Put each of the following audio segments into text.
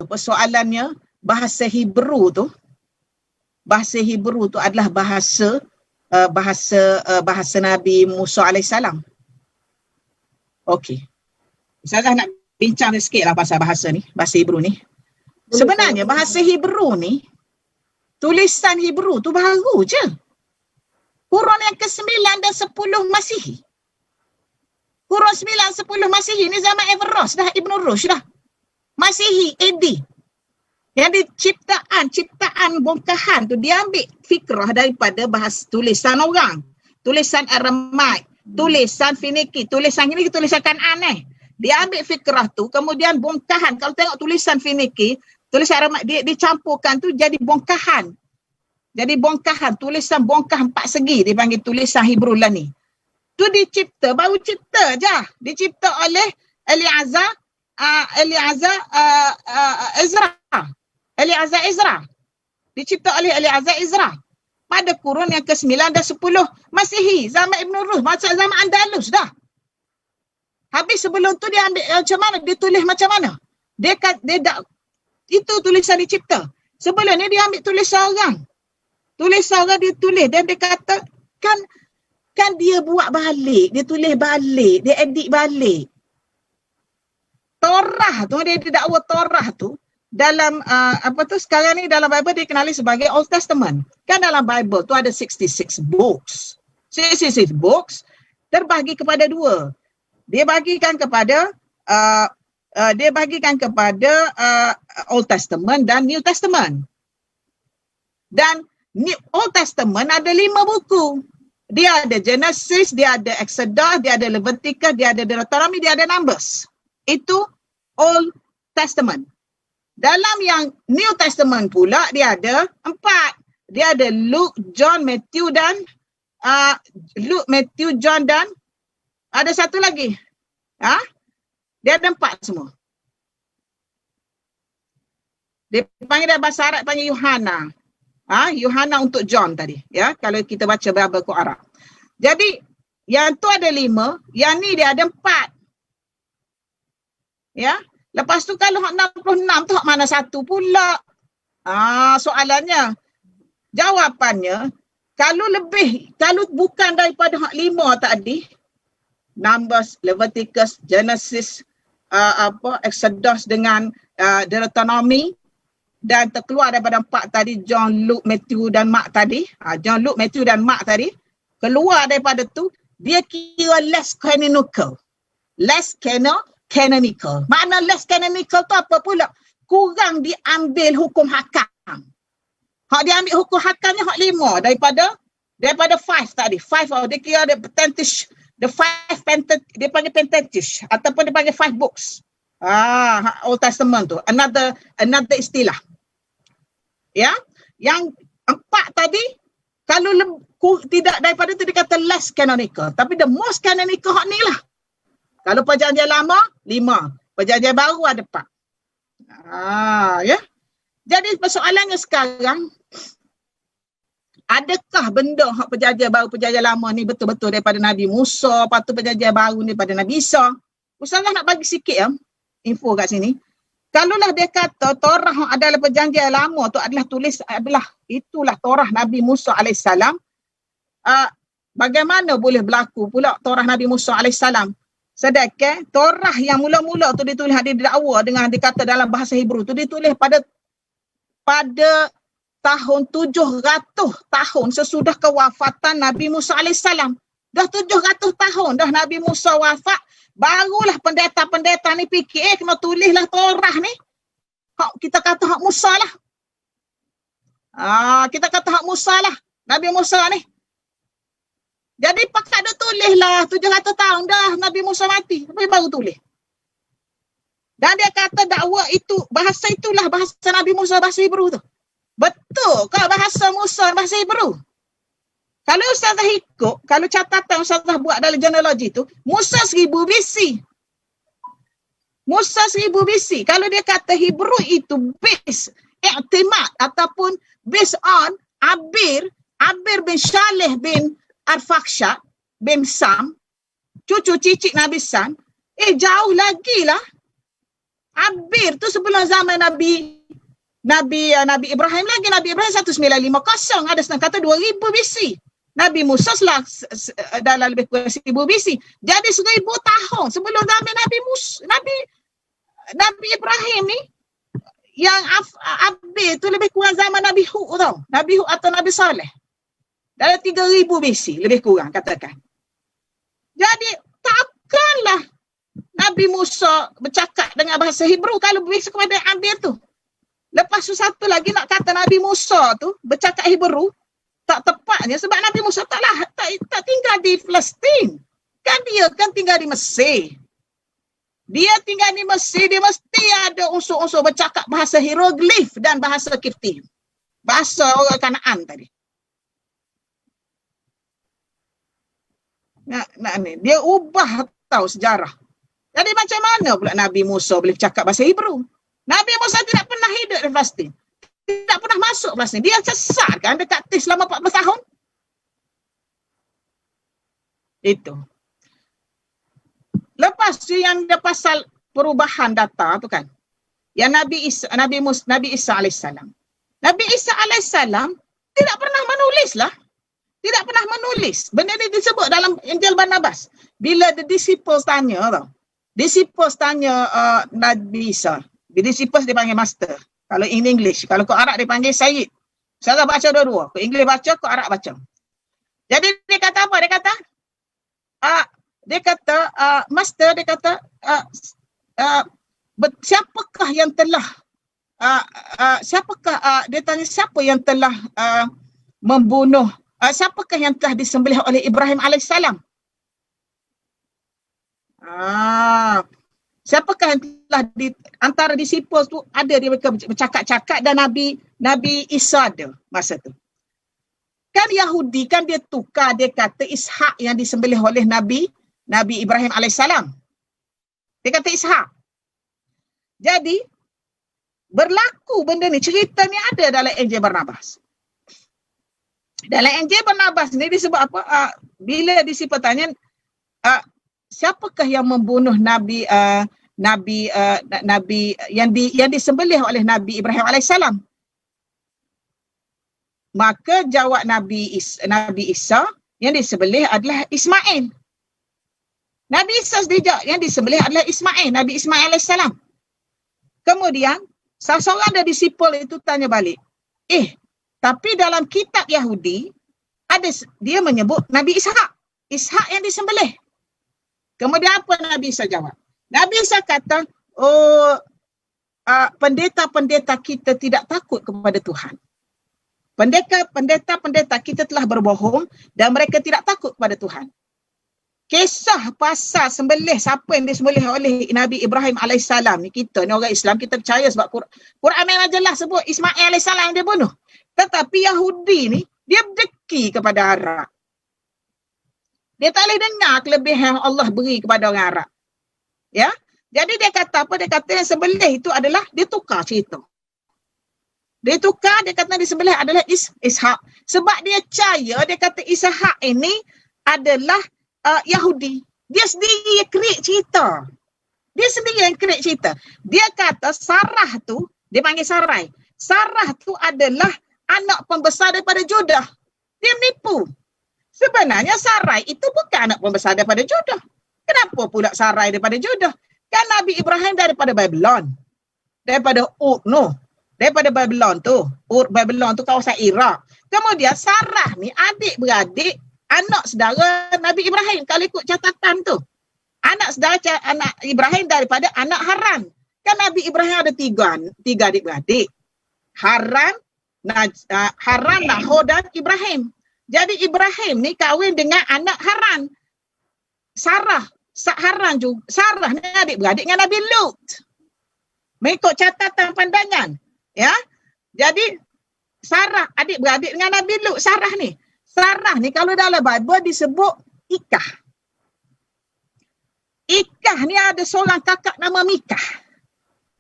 persoalannya bahasa Hebrew tu adalah bahasa Nabi Musa alaihissalam. Okey. Ustazah nak bincang sikit lah pasal bahasa ni, bahasa Hebrew ni. Sebenarnya bahasa Hebrew ni, tulisan Hebrew tu baru je. Kurun yang ke-9 dan 10 Masihi. Kurun 9, 10 Masihi ni zaman Averroes dah, Ibn Rushd dah. Masihi, AD. Yang ciptaan bongkahan tu dia ambil fikrah daripada bahasa tulisan orang. Tulisan Aramaik, tulisan Finiki, tulisan ini tulisan Kan'an . Dia ambil fikrah tu, kemudian bongkahan. Kalau tengok tulisan Finiki, tulisan Aramaik, dia dicampurkan tu jadi bongkahan. Jadi bongkahan, tulisan bongkah 4 segi dipanggil tulisan Hebrew lah ni. Tu baru cipta je. Dicipta oleh Eliezer Ezra. Dicipta oleh Eliezer Ezra pada kurun yang ke-9 dan 10 Masihi, zaman Ibn Rushd, macam zaman Andalus dah. Habis sebelum tu dia ambil macam mana, dia tulis macam mana? Dia itu tulisan dicipta. Sebelum ni dia ambil tulisan orang. Tulisan orang dia tulis dan dia kata kan dia buat balik, dia tulis balik, dia edit balik. Torah tu, dia dakwa Torah tu dalam sekarang ni dalam Bible dikenali sebagai Old Testament. Kan dalam Bible tu ada 66 books. 66 books terbahagi kepada 2. Dia bagikan kepada Old Testament dan New Testament. Dan Old Testament ada 5 buku. Dia ada Genesis, dia ada Exodus, dia ada Leviticus, dia ada Deuteronomy, dia ada Numbers. Itu Old Testament. Dalam yang New Testament pula dia ada 4. Dia ada Luke, John, Matthew dan John dan ada satu lagi. Dia ada 4 semua. Dia panggil dalam bahasa Arab panggil Yohana. Yohana untuk John tadi, ya, kalau kita baca Bible Quran Arab. Jadi yang tu ada 5, yang ni dia ada 4. Ya. Lepas tu kalau 66 tu mana satu pula? Soalannya, jawapannya kalau bukan daripada 5 tadi, Numbers, Leviticus, Genesis, Exodus dengan Deuteronomy, dan terkeluar daripada 4 tadi, John, Luke, Matthew dan Mark tadi. John, Luke, Matthew dan Mark tadi. Keluar daripada tu, dia kira less canonical. Less canonical. Makna less canonical tu apa pula? Kurang diambil hukum hakam. Dia ambil hukum hakamnya 5 daripada 5 tadi. 5 dia kira dia Pentateuch. The 5 Pentateuch, dia panggil Pentateuch ataupun dia panggil 5 books. Old Testament tu. Another istilah. Ya, yang 4 tadi kalau tidak daripada tu dikata less canonical, tapi the most canonical ni lah. Kalau perjanjian lama 5, perjanjian baru ada 4. Ya. Jadi persoalannya sekarang, adakah benda hak perjanjian baru perjanjian lama ni betul-betul daripada Nabi Musa, lepas tu perjanjian baru ni daripada Nabi Isa? Ustazah nak bagi sikit info kat sini. Kalaulah dia kata Torah adalah perjanjian lama tu itulah Torah Nabi Musa alaihissalam, bagaimana boleh berlaku pula Torah Nabi Musa alaihissalam? Sedangkan Torah yang mula-mula tu ditulis, didakwa dengan dikata dalam bahasa Hebrew tu ditulis pada tahun 700 tahun sesudah kewafatan Nabi Musa alaihissalam. Dah 700 tahun dah Nabi Musa wafat. Barulah pendeta-pendeta ni fikir, kena tulislah Torah ni. Kita kata hak Musa lah. Kita kata hak Musa lah. Nabi Musa ni. Jadi pakat dah tulislah 700 tahun dah Nabi Musa mati. Tapi baru tulis. Dan dia kata dakwa itu, bahasa itulah bahasa Nabi Musa, bahasa Hebrew tu. Betul ke bahasa Musa, bahasa Hebrew? Kalau Ustazah ikut, kalau catatan Ustazah buat dalam genealogi tu, Musa 1000 BC. Musa 1000 BC. Kalau dia kata Hebrew itu based, i'timad ataupun based on Abir bin Shalih bin Arfakhshad bin Sam, cucu cicit Nabi Sam, jauh lagi lah. Abir tu sebelum zaman Nabi Ibrahim lagi. Nabi Ibrahim 1950, ada yang kata 2000 BC. Nabi Musa dalam lebih kurang 1000 BC. Jadi 1000 tahun sebelum zaman Nabi Ibrahim ni, yang Abir tu lebih kurang zaman Nabi Hud tau. Nabi Hud atau Nabi Saleh. Dalam 3000 BC lebih kurang katakan. Jadi takkanlah Nabi Musa bercakap dengan bahasa Hebrew kalau berbisa kepada Abir tu. Lepas tu satu lagi nak kata Nabi Musa tu bercakap Hebrew, tak tepatnya sebab Nabi Musa tak tinggal di Palestin. Kan dia tinggal di Mesir. Dia tinggal di Mesir, dia mesti ada unsur-unsur bercakap bahasa hieroglif dan bahasa Kifti. Bahasa orang Kanaan tadi. Dia ubah tahu sejarah. Jadi macam mana pula Nabi Musa boleh cakap bahasa Hebrew? Nabi Musa tidak pernah hidup di Palestin. Tidak pernah masuk Palestin. Dia sesat kan dekat Tis selama 14 tahun. Itu. Lepas tu yang dia pasal perubahan data tu kan. Yang Nabi Isa alaihissalam. Nabi Isa alaihissalam tidak pernah menulis lah. Tidak pernah menulis. Benda ni disebut dalam Injil Barnabas. Bila the disciples tanya tau. Disciples tanya Nabi Isa. The disciples dia panggil master. Kalau in English. Kalau kau Arab dia panggil Sayyid. Saya baca dua-dua. Kau English baca, kau Arab baca. Jadi dia kata apa? Dia kata, master dia kata, siapakah yang telah, dia tanya siapa yang telah membunuh, siapakah yang telah disembelih oleh Ibrahim alaihissalam? Siapakah yang telah antara disciples tu ada dia bercakap-cakap dan Nabi Isa ada masa tu. Kan Yahudi kan dia tukar, dia kata Ishak yang disembelih oleh Nabi Ibrahim alaihissalam. Dia kata Ishak. Jadi berlaku benda ni, cerita ni ada dalam Injil Barnabas. Dalam Injil Barnabas ni disebut apa? Bila disciples tanya siapakah yang membunuh Nabi yang disembelih oleh Nabi Ibrahim alaihissalam? Maka jawab Nabi Isa yang disembelih adalah Ismail. Nabi Isa sendiri yang disembelih adalah Ismail, Nabi Ismail alaihissalam. Kemudian seorang dari disipul itu tanya balik, tapi dalam kitab Yahudi dia menyebut Nabi Ishak yang disembelih. Kemudian apa Nabi Isa jawab? Nabi Isa kata, pendeta-pendeta kita tidak takut kepada Tuhan. Pendeta-pendeta kita telah berbohong dan mereka tidak takut kepada Tuhan. Kisah pasal sembelih, siapa yang disembelih oleh Nabi Ibrahim alaihissalam ni, kita ni orang Islam, kita percaya sebab Quran memang jelas sebut Ismail alaihissalam yang dia bunuh. Tetapi Yahudi ni, dia berdeki kepada Arab. Dia tak boleh dengar kelebihan Allah beri kepada orang Arab. Ya, jadi dia kata apa? Dia kata yang sembelih itu adalah, dia tukar cerita. Dia tukar, dia kata disembelih adalah Ishak. Sebab dia percaya, dia kata Ishak ini adalah Yahudi. Dia sendiri yang create cerita. Dia sendiri yang create cerita. Dia kata Sarah tu, dia panggil Sarai. Sarah tu adalah anak pembesar daripada Judah. Dia menipu. Sebenarnya Sarai itu bukan anak pembesar daripada Judah. Kenapa pula Sarai daripada Judah? Kan Nabi Ibrahim daripada Babylon. Daripada Ur, daripada Babylon tu. Ur Babylon tu kawasan Iraq. Kemudian Sarah ni adik-beradik anak saudara Nabi Ibrahim. Kalau ikut catatan tu. Anak Ibrahim daripada anak Haran. Kan Nabi Ibrahim ada tiga adik-beradik. Haran, Nahor dan Ibrahim. Jadi Ibrahim ni kahwin dengan anak Haran. Sarah ni adik-beradik dengan Nabi Lut. Mengikut catatan pandangan. Ya. Jadi Sarah adik-beradik dengan Nabi Lut. Sarah ni kalau dalam Bible disebut Ikah. Ikah ni ada seorang kakak nama Mikah.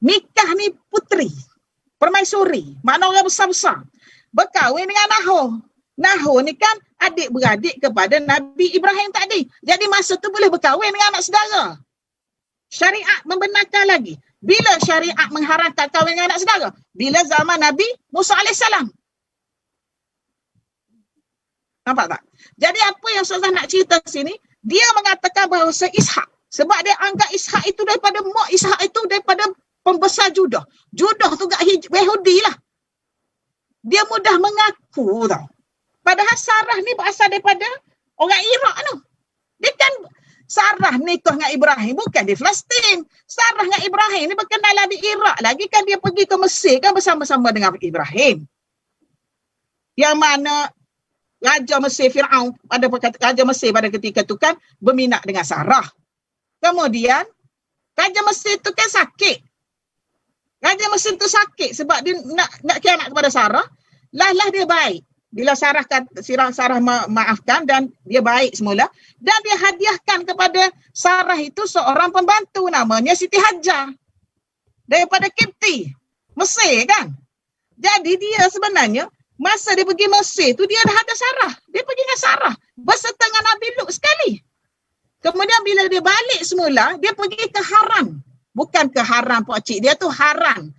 Mikah ni puteri. Permaisuri. Makna orang besar-besar. Berkahwin dengan Nahor. Nahor ni kan adik-beradik kepada Nabi Ibrahim tadi. Jadi masa tu boleh berkahwin dengan anak saudara. Syariat membenarkan lagi. Bila syariat mengharamkan kahwin dengan anak saudara? Bila zaman Nabi Musa AS. Nampak tak? Jadi apa yang Ustazah nak cerita sini, dia mengatakan bahawa Ishak, sebab dia anggap Ishak itu daripada mak Ishak itu daripada pembesar Judah. Judah tu gak Yahudi lah. Dia mudah mengaku tau. Padahal Sarah ni berasal daripada orang Iraq tu. Dia kan Sarah nikah dengan Ibrahim, bukan di Palestin. Sarah dengan Ibrahim ni berkenalan di Iraq. Lagi kan dia pergi ke Mesir kan bersama-sama dengan Ibrahim. Yang mana Raja Mesir Fir'aun, Raja Mesir pada ketika itu kan berminat dengan Sarah. Kemudian Raja Mesir tu kan sakit. Raja Mesir tu sakit sebab dia nak khianat kepada Sarah. Lah dia baik. Bila Sarah maafkan dan dia baik semula. Dan dia hadiahkan kepada Sarah itu seorang pembantu namanya Siti Hajar. Daripada Kipti. Mesir kan. Jadi dia sebenarnya masa dia pergi Mesir tu dia dah ada Sarah. Dia pergi dengan Sarah. Berserta dengan Nabi Lut sekali. Kemudian bila dia balik semula, dia pergi ke Haran. Bukan ke Haran Pak Cik. Dia tu Haran.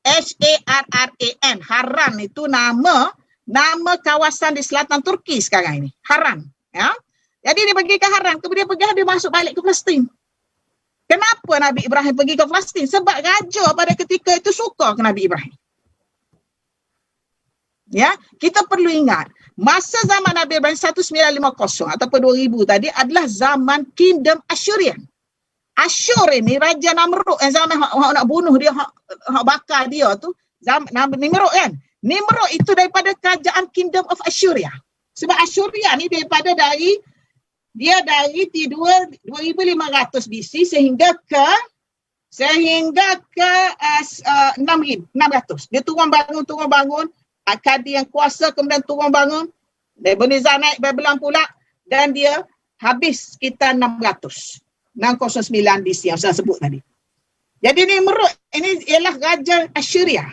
Harran. Haran itu nama kawasan di selatan Turki sekarang ini. Haran. Ya? Jadi dia pergi ke Haran. Kemudian dia masuk balik ke Palestin. Kenapa Nabi Ibrahim pergi ke Palestin? Sebab raja pada ketika itu suka ke Nabi Ibrahim. Ya, kita perlu ingat masa zaman Nabi Ibrahim 1950 ataupun 2000 tadi adalah zaman Kingdom Asyurian. Asyur ini Raja Namrud yang zaman nak bunuh dia, hak bakar dia tu, zaman Nimrud kan. Nimrud itu daripada kerajaan Kingdom of Assyria. Sebab Assyria ni dari 2500 BC sehingga ke 600. Dia turun bangun Kadi yang kuasa kemudian turun bangun. Nebukadnezar naik Babylon pula dan dia habis sekitar 609 BC yang saya sebut tadi. Jadi Nimrud ini ialah Raja Assyria.